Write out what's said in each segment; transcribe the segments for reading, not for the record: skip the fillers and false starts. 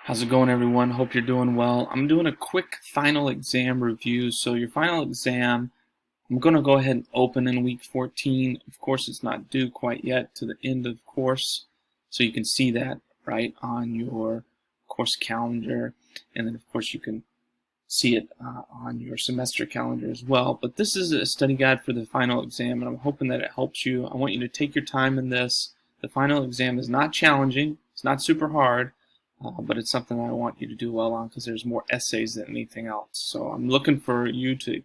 How's it going, everyone? Hope you're doing well. I'm doing a quick final exam review. So your final exam, I'm going to go ahead and open in week 14. Of course, it's not due quite yet to the end of course, so you can see that right on your course calendar, and then of course you can see it on your semester calendar as well. But this is a study guide for the final exam, and I'm hoping that it helps you. I want you to take your time in this. The final exam is not challenging. It's not super hard. But it's something I want you to do well on because there's more essays than anything else. So I'm looking for you to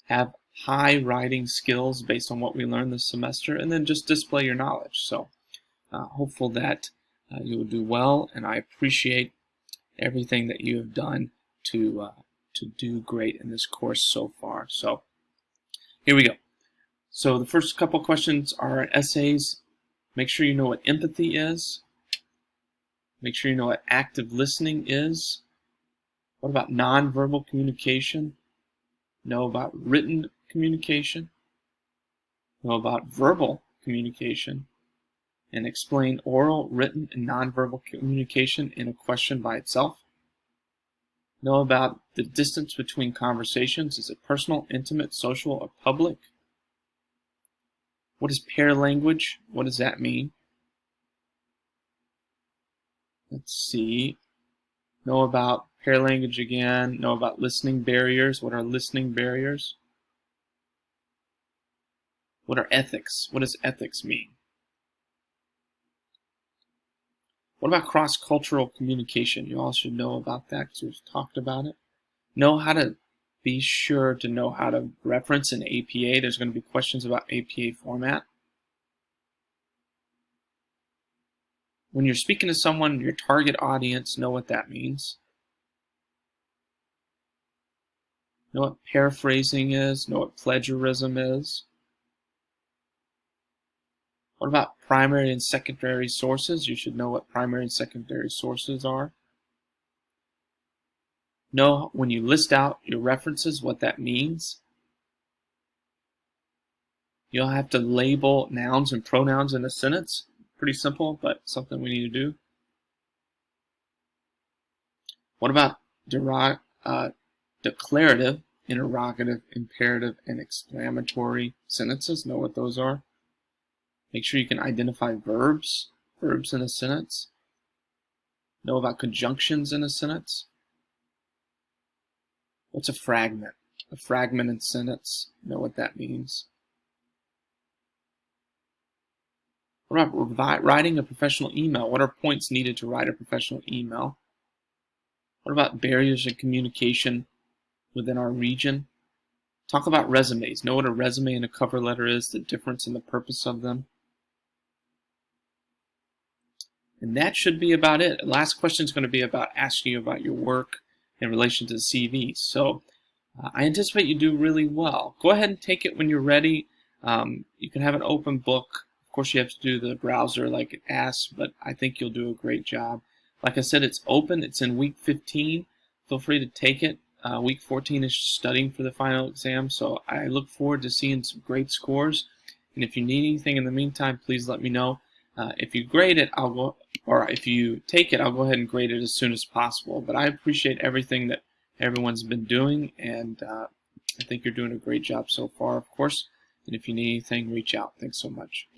have high writing skills based on what we learned this semester, and then just display your knowledge. So hopeful that you will do well, and I appreciate everything that you have done to do great in this course so far. So here we go. So the first couple questions are essays. Make sure you know what empathy is. Make sure you know what active listening is. What about nonverbal communication? Know about written communication. Know about verbal communication. And explain oral, written, and nonverbal communication in a question by itself. Know about the distance between conversations. Is it personal, intimate, social, or public? What is paralanguage? What does that mean? Let's see. Know about paralanguage again. Know about listening barriers. What are listening barriers? What are ethics? What does ethics mean? What about cross-cultural communication? You all should know about that because we've talked about it. Know how to be sure to know how to reference an APA. There's going to be questions about APA format. When you're speaking to someone, your target audience, know what that means. Know what paraphrasing is. Know what plagiarism is. What about primary and secondary sources? You should know what primary and secondary sources are. Know when you list out your references, what that means. You'll have to label nouns and pronouns in a sentence. Pretty simple, but something we need to do. What about declarative, interrogative, imperative, and exclamatory sentences? Know what those are. Make sure you can identify verbs in a sentence. Know about conjunctions in a sentence. What's a fragment? A fragment in a sentence. Know what that means. What about writing a professional email? What are points needed to write a professional email? What about barriers in communication within our region? Talk about resumes. Know what a resume and a cover letter is, the difference and the purpose of them. And that should be about it. The last question is going to be about asking you about your work in relation to the CV. So I anticipate you do really well. Go ahead and take it when you're ready. You can have an open book. Of course, you have to do the browser like it asks, but I think you'll do a great job. Like I said, it's open. It's in week 15. Feel free to take it. Week 14 is just studying for the final exam, so I look forward to seeing some great scores. And if you need anything in the meantime, please let me know. If you grade it, if you take it, I'll go ahead and grade it as soon as possible. But I appreciate everything that everyone's been doing, and I think you're doing a great job so far, of course. And if you need anything, reach out. Thanks so much.